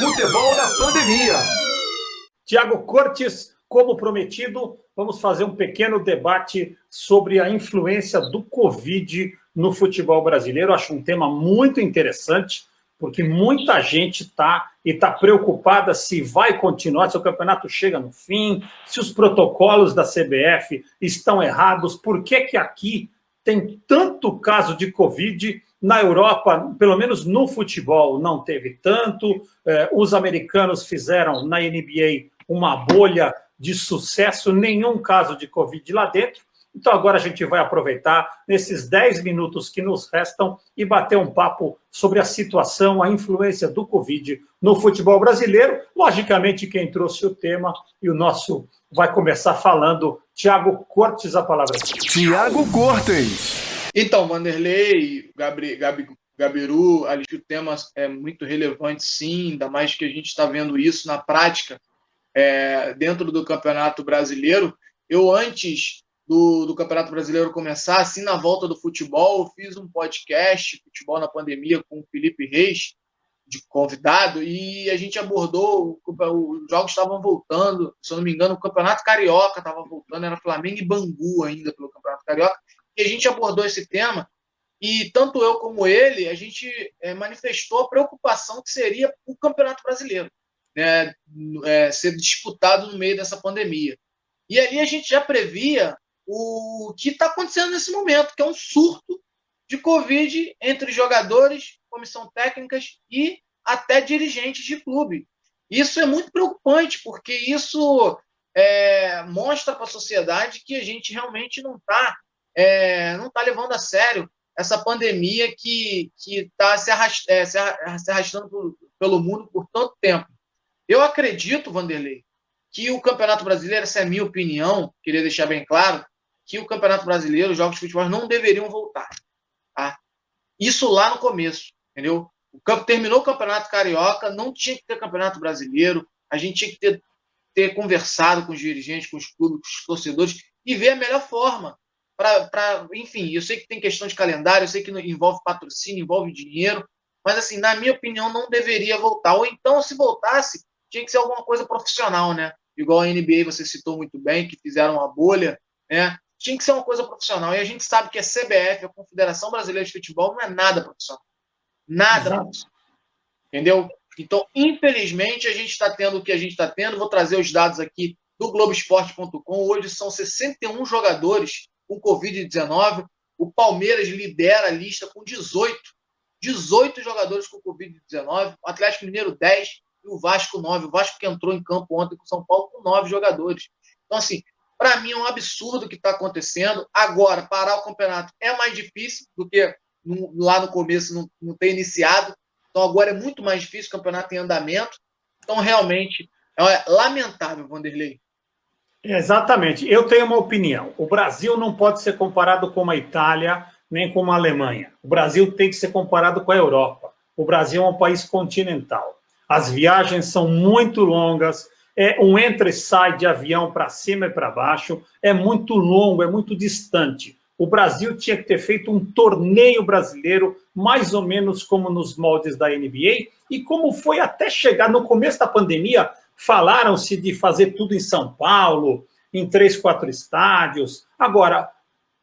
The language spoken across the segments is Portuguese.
Futebol na pandemia. Thiago Cortes, como prometido, vamos fazer um pequeno debate sobre a influência do Covid no futebol brasileiro. Acho um tema muito interessante, porque muita gente está preocupada se vai continuar, se o campeonato chega no fim, se os protocolos da CBF estão errados, por que aqui tem tanto caso de Covid. Na Europa, pelo menos no futebol, não teve tanto. Os americanos fizeram na NBA uma bolha de sucesso, nenhum caso de Covid lá dentro. Então agora a gente vai aproveitar nesses 10 minutos que nos restam e bater um papo sobre a situação, a influência do Covid no futebol brasileiro. Logicamente, quem trouxe o tema e o nosso vai começar falando, Thiago Cortes, a palavra. Thiago Cortes. Então, Vanderlei, Gabiru, acho que o tema é muito relevante, sim, ainda mais que a gente está vendo isso na prática dentro do Campeonato Brasileiro. Eu, antes do Campeonato Brasileiro começar, assim, na volta do futebol, eu fiz um podcast, Futebol na Pandemia, com o Felipe Reis, de convidado, e a gente abordou, os jogos estavam voltando, se eu não me engano, o Campeonato Carioca estava voltando, era Flamengo e Bangu ainda pelo Campeonato Carioca, e a gente abordou esse tema, e tanto eu como ele, a gente manifestou a preocupação que seria o Campeonato Brasileiro, né, ser disputado no meio dessa pandemia. E ali a gente já previa o que está acontecendo nesse momento, que é um surto de Covid entre jogadores, comissão técnicas e até dirigentes de clube. Isso é muito preocupante, porque isso mostra para a sociedade que a gente realmente não está levando a sério essa pandemia que está se arrastando pelo mundo por tanto tempo. Eu acredito, Vanderlei, que o Campeonato Brasileiro, essa é a minha opinião, queria deixar bem claro, que o Campeonato Brasileiro, os jogos de futebol não deveriam voltar. Tá? Isso lá no começo, entendeu? Terminou o Campeonato Carioca, não tinha que ter Campeonato Brasileiro, a gente tinha que ter conversado com os dirigentes, com os clubes, com os torcedores e ver a melhor forma. Enfim, eu sei que tem questão de calendário, eu sei que envolve patrocínio, envolve dinheiro, mas, assim, na minha opinião, não deveria voltar. Ou então, se voltasse, tinha que ser alguma coisa profissional, né? Igual a NBA, você citou muito bem, que fizeram uma bolha, né? Tinha que ser uma coisa profissional. E a gente sabe que a CBF, a Confederação Brasileira de Futebol, não é nada profissional. Nada profissional. Entendeu? Então, infelizmente, a gente está tendo o que a gente está tendo. Vou trazer os dados aqui do Globoesporte.com. Hoje são 61 jogadores com Covid-19. O Palmeiras lidera a lista com 18 jogadores com Covid-19. O Atlético Mineiro, 10. E o Vasco, 9. O Vasco que entrou em campo ontem com o São Paulo com 9 jogadores. Então, assim, para mim é um absurdo o que está acontecendo. Agora, parar o campeonato é mais difícil do que lá no começo não ter iniciado. Então, agora é muito mais difícil, o campeonato em andamento. Então, realmente, é lamentável, Vanderlei. Exatamente. Eu tenho uma opinião. O Brasil não pode ser comparado com a Itália, nem com a Alemanha. O Brasil tem que ser comparado com a Europa. O Brasil é um país continental. As viagens são muito longas, um entra e sai de avião para cima e para baixo, é muito longo, é muito distante. O Brasil tinha que ter feito um torneio brasileiro, mais ou menos como nos moldes da NBA, e como foi até chegar no começo da pandemia, falaram-se de fazer tudo em São Paulo, em 3, 4 estádios. Agora,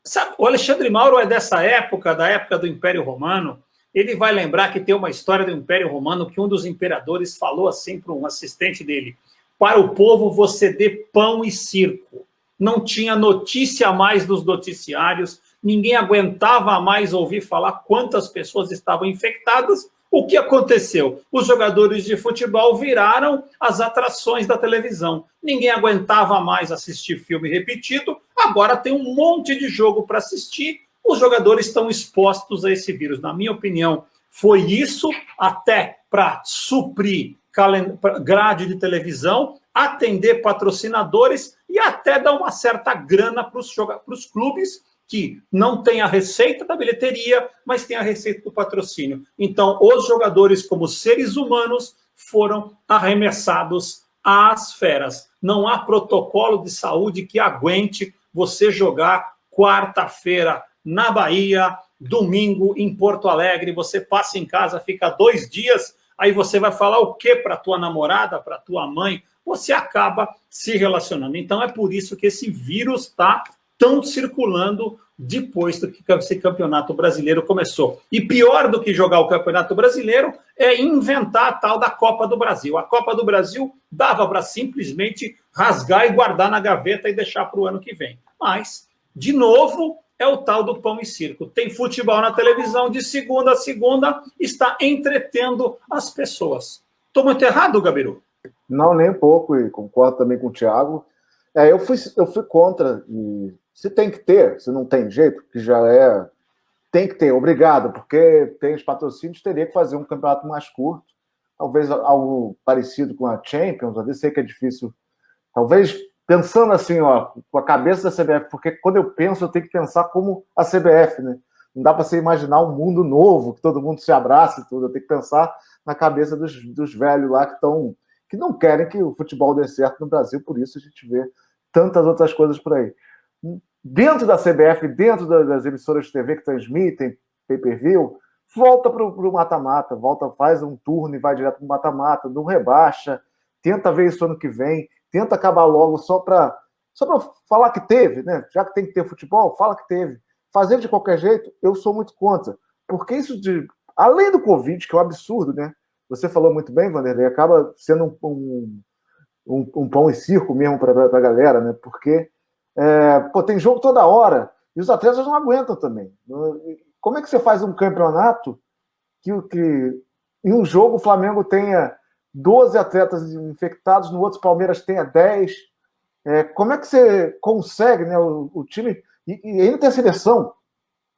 sabe, o Alexandre Mauro é dessa época, da época do Império Romano. Ele vai lembrar que tem uma história do Império Romano que um dos imperadores falou assim para um assistente dele: para o povo você dê pão e circo. Não tinha notícia mais dos noticiários, ninguém aguentava mais ouvir falar quantas pessoas estavam infectadas. O que aconteceu? Os jogadores de futebol viraram as atrações da televisão. Ninguém aguentava mais assistir filme repetido, agora tem um monte de jogo para assistir. Os jogadores estão expostos a esse vírus. Na minha opinião, foi isso até para suprir grade de televisão, atender patrocinadores e até dar uma certa grana para os clubes que não têm a receita da bilheteria, mas têm a receita do patrocínio. Então, os jogadores, como seres humanos, foram arremessados às feras. Não há protocolo de saúde que aguente você jogar quarta-feira na Bahia, domingo em Porto Alegre, você passa em casa, fica 2 dias, aí você vai falar o que para tua namorada, para tua mãe? Você acaba se relacionando. Então é por isso que esse vírus está tão circulando depois do que esse campeonato brasileiro começou. E pior do que jogar o campeonato brasileiro é inventar a tal da Copa do Brasil. A Copa do Brasil dava para simplesmente rasgar e guardar na gaveta e deixar para o ano que vem. Mas, de novo, é o tal do pão e circo. Tem futebol na televisão de segunda a segunda, está entretendo as pessoas. Estou muito errado, Gabiru? Não, nem um pouco, e concordo também com o Thiago. Eu fui contra, e se tem que ter, se não tem jeito, que já é, tem que ter, obrigado, porque tem os patrocínios, teria que fazer um campeonato mais curto, talvez algo parecido com a Champions, às vezes sei que é difícil, talvez pensando assim, ó, com a cabeça da CBF, porque quando eu penso, eu tenho que pensar como a CBF, né? Não dá para você imaginar um mundo novo, que todo mundo se abraça e tudo, eu tenho que pensar na cabeça dos velhos lá que não querem que o futebol dê certo no Brasil, por isso a gente vê tantas outras coisas por aí. Dentro da CBF, dentro das emissoras de TV que transmitem pay-per-view, volta para o mata-mata, faz um turno e vai direto para o mata-mata, não rebaixa, tenta ver isso ano que vem, tenta acabar logo só para falar que teve, né? Já que tem que ter futebol, fala que teve. Fazer de qualquer jeito, eu sou muito contra. Porque isso além do Covid, que é um absurdo, né? Você falou muito bem, Vanderlei, acaba sendo um pão e circo mesmo para a galera, né? Porque tem jogo toda hora e os atletas não aguentam também. Como é que você faz um campeonato que em um jogo o Flamengo tenha 12 atletas infectados, no outro Palmeiras tenha 10? Como é que você consegue, né, o time... E ainda tem a seleção.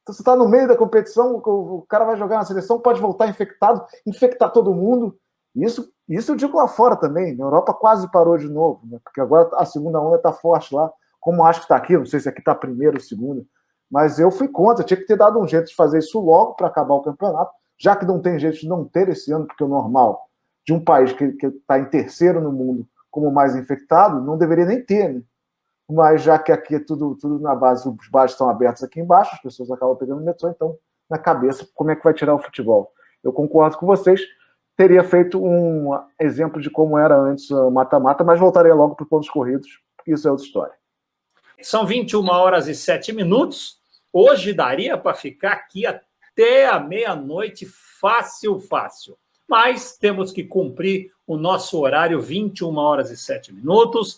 Então, você está no meio da competição, o cara vai jogar na seleção, pode voltar infectado, infectar todo mundo. Isso eu digo lá fora também. Na Europa quase parou de novo, né? Porque agora a segunda onda está forte lá, como acho que está aqui, não sei se aqui está primeiro ou segundo. Mas eu fui contra, tinha que ter dado um jeito de fazer isso logo para acabar o campeonato, já que não tem jeito de não ter esse ano, porque o normal de um país que está em terceiro no mundo como mais infectado, não deveria nem ter, né? Mas já que aqui é tudo na base, os bares estão abertos aqui embaixo, as pessoas acabam pegando o metrô, então, na cabeça, como é que vai tirar o futebol? Eu concordo com vocês, teria feito um exemplo de como era antes o mata-mata, mas voltaria logo para os pontos corridos, porque isso é outra história. São 21h07. Hoje daria para ficar aqui até a meia-noite, fácil. Mas temos que cumprir o nosso horário, 21h07.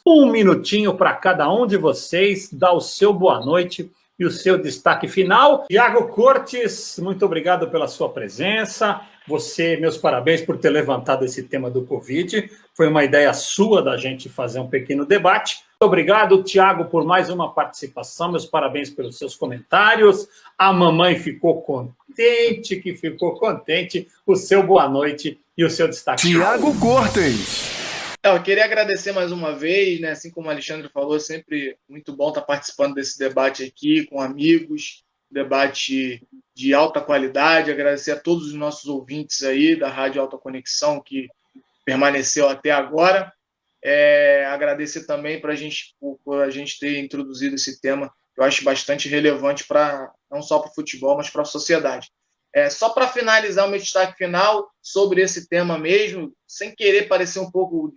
Um minutinho para cada um de vocês, dar o seu boa noite e o seu destaque final. Thiago Cortes, muito obrigado pela sua presença. Você, meus parabéns por ter levantado esse tema do Covid. Foi uma ideia sua da gente fazer um pequeno debate. Muito obrigado, Thiago, por mais uma participação. Meus parabéns pelos seus comentários. A mamãe ficou contente, O seu boa noite e o seu destaque. Thiago Cortes. Eu queria agradecer mais uma vez, né? Assim como o Alexandre falou, sempre muito bom estar participando desse debate aqui com amigos, debate de alta qualidade. Agradecer a todos os nossos ouvintes aí da Rádio Alta Conexão que permaneceu até agora. Agradecer também por a gente ter introduzido esse tema, que eu acho bastante relevante não só para o futebol, mas para a sociedade. Só para finalizar o meu destaque final sobre esse tema mesmo, sem querer parecer um pouco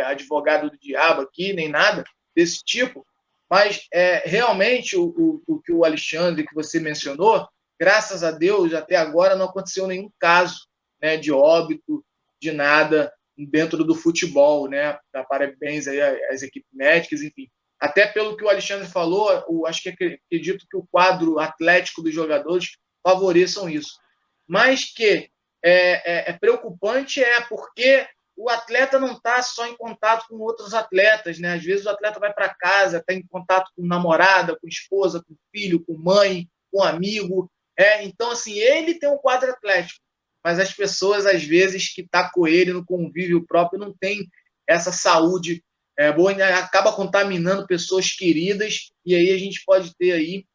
advogado do diabo aqui, nem nada desse tipo, mas realmente o que o Alexandre, que você mencionou, graças a Deus, até agora não aconteceu nenhum caso, né, de óbito, de nada dentro do futebol, né? Parabéns aí às equipes médicas, enfim. Até pelo que o Alexandre falou, acredito que o quadro atlético dos jogadores favoreçam isso. Mas que é preocupante porque o atleta não está só em contato com outros atletas, né? Às vezes o atleta vai para casa, está em contato com namorada, com esposa, com filho, com mãe, com amigo. Então, assim, ele tem um quadro atlético, mas as pessoas, às vezes, que estão com ele no convívio próprio, não tem essa saúde boa, acaba contaminando pessoas queridas, e aí a gente pode ter aí,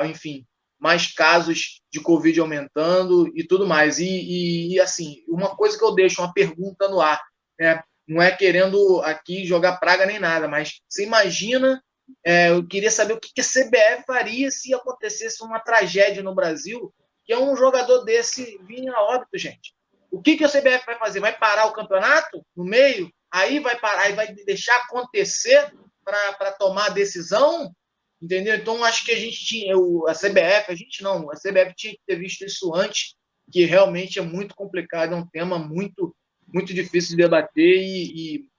enfim, mais casos de Covid aumentando e tudo mais. E assim, uma coisa que eu deixo, uma pergunta no ar, né? Não é querendo aqui jogar praga nem nada, mas você imagina, eu queria saber o que a CBF faria se acontecesse uma tragédia no Brasil, que um jogador desse vinha a óbito, gente. O que a CBF vai fazer? Vai parar o campeonato no meio? Aí vai parar, aí vai deixar acontecer para tomar a decisão? Entendeu? Então, acho que a gente tinha, a CBF tinha que ter visto isso antes, que realmente é muito complicado, é um tema muito, muito difícil de debater e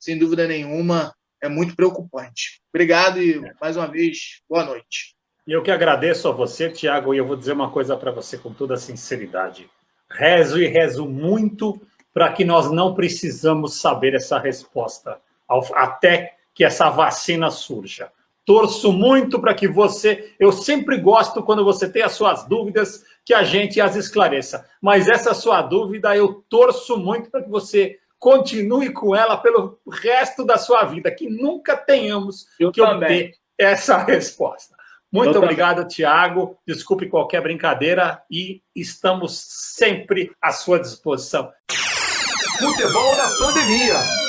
sem dúvida nenhuma, é muito preocupante. Obrigado e, mais uma vez, boa noite. E eu que agradeço a você, Thiago, e eu vou dizer uma coisa para você com toda a sinceridade. Rezo e rezo muito para que nós não precisamos saber essa resposta até que essa vacina surja. Torço muito para que você... Eu sempre gosto quando você tem as suas dúvidas, que a gente as esclareça. Mas essa sua dúvida, eu torço muito para que você continue com ela pelo resto da sua vida, que nunca tenhamos que obter essa resposta. Muito obrigado, Thiago. Desculpe qualquer brincadeira e estamos sempre à sua disposição. Futebol na pandemia.